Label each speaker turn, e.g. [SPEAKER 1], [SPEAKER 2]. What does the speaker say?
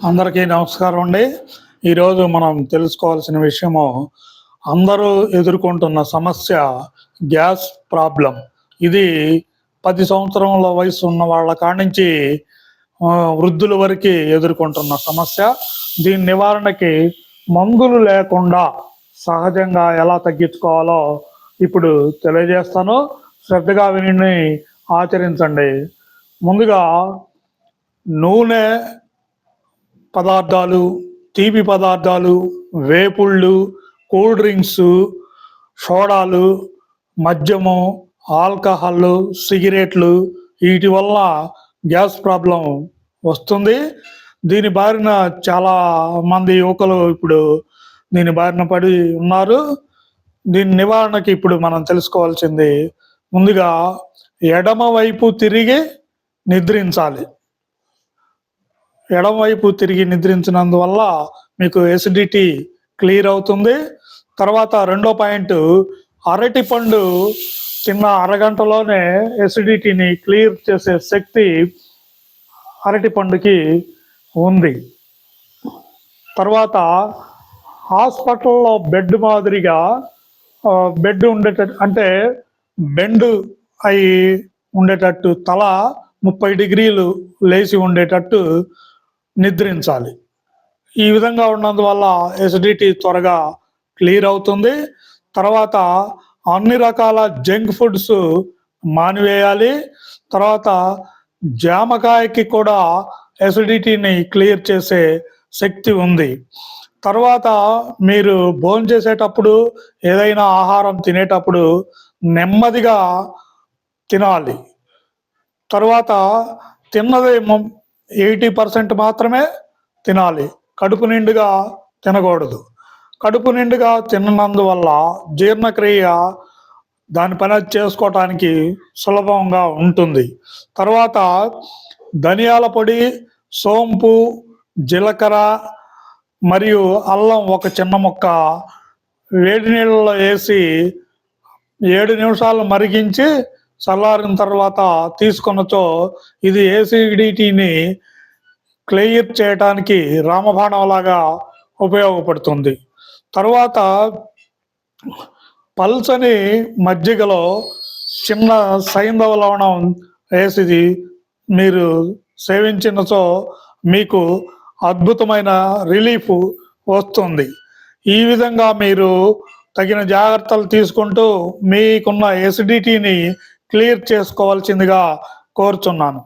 [SPEAKER 1] అందరికీ నమస్కారం అండి. ఈరోజు మనం తెలుసుకోవాల్సిన విషయము అందరూ ఎదుర్కొంటున్న సమస్య గ్యాస్ ప్రాబ్లం. ఇది 10 సంవత్సరముల వయసు ఉన్న వాళ్ళ కాడ్నించి వృద్ధుల వరకి ఎదుర్కొంటున్న సమస్య. దీని నివారణకి మందులు లేకుండా సహజంగా ఎలా తగ్గించుకోవాలో ఇప్పుడు తెలియజేస్తాను. శ్రద్ధగా విని ఆచరించండి. ముందుగా నూనె పదార్థాలు, తీపి పదార్థాలు, వేపుళ్ళు, కూల్ డ్రింక్స్, సోడాలు, మద్యము, ఆల్కహాల్, సిగరెట్లు వీటి వల్ల గ్యాస్ ప్రాబ్లం వస్తుంది. దీని బారిన చాలా మంది యువకులు ఇప్పుడు దీని బారిన పడి ఉన్నారు. దీని నివారణకి ఇప్పుడు మనం తెలుసుకోవాల్సింది ముందుగా ఎడమ వైపు తిరిగి నిద్రించాలి. ఎడమవైపు తిరిగి నిద్రించినందువల్ల మీకు ఎసిడిటీ క్లియర్ అవుతుంది. తర్వాత రెండో పాయింట్, అరటిపండు తిన్న అరగంటలోనే ఎసిడిటీని క్లియర్ చేసే శక్తి అరటిపండుకి ఉంది. తర్వాత హాస్పిటల్లో బెడ్ మాదిరిగా బెడ్ ఉండేటట్టు, అంటే బెండ్ అయి ఉండేటట్టు, తల 30 డిగ్రీలు లేచి ఉండేటట్టు నిద్రించాలి. ఈ విధంగా ఉన్నందువల్ల ఎసిడిటీ త్వరగా క్లియర్ అవుతుంది. తర్వాత అన్ని రకాల జంక్ ఫుడ్స్ మానివేయాలి. తర్వాత జామకాయకి కూడా ఎసిడిటీని క్లియర్ చేసే శక్తి ఉంది. తర్వాత మీరు భోజనం చేసేటప్పుడు, ఏదైనా ఆహారం తినేటప్పుడు నెమ్మదిగా తినాలి. తర్వాత తిన్నది 80% మాత్రమే తినాలి. కడుపు నిండుగా తినకూడదు. కడుపు నిండుగా తిన్నందువల్ల జీర్ణక్రియ దాని పని అది చేసుకోవటానికి సులభంగా ఉంటుంది. తర్వాత ధనియాల పొడి, సోంపు, జీలకర్ర మరియు అల్లం ఒక చిన్న ముక్క వేడి నీళ్ళలో వేసి 7 నిమిషాలు మరిగించి చల్లారిన తర్వాత తీసుకున్నచో ఇది ఎసిడిటీని క్లియర్ చేయడానికి రామబాణం లాగా ఉపయోగపడుతుంది. తర్వాత పల్చని మజ్జిగలో చిన్న సైంధవ లవణం వేసి మీరు సేవించినచో మీకు అద్భుతమైన రిలీఫ్ వస్తుంది. ఈ విధంగా మీరు తగిన జాగ్రత్తలు తీసుకుంటూ మీకున్న ఎసిడిటీని క్లియర్ చేసుకోవాల్సిందిగా కోరుచున్నాను.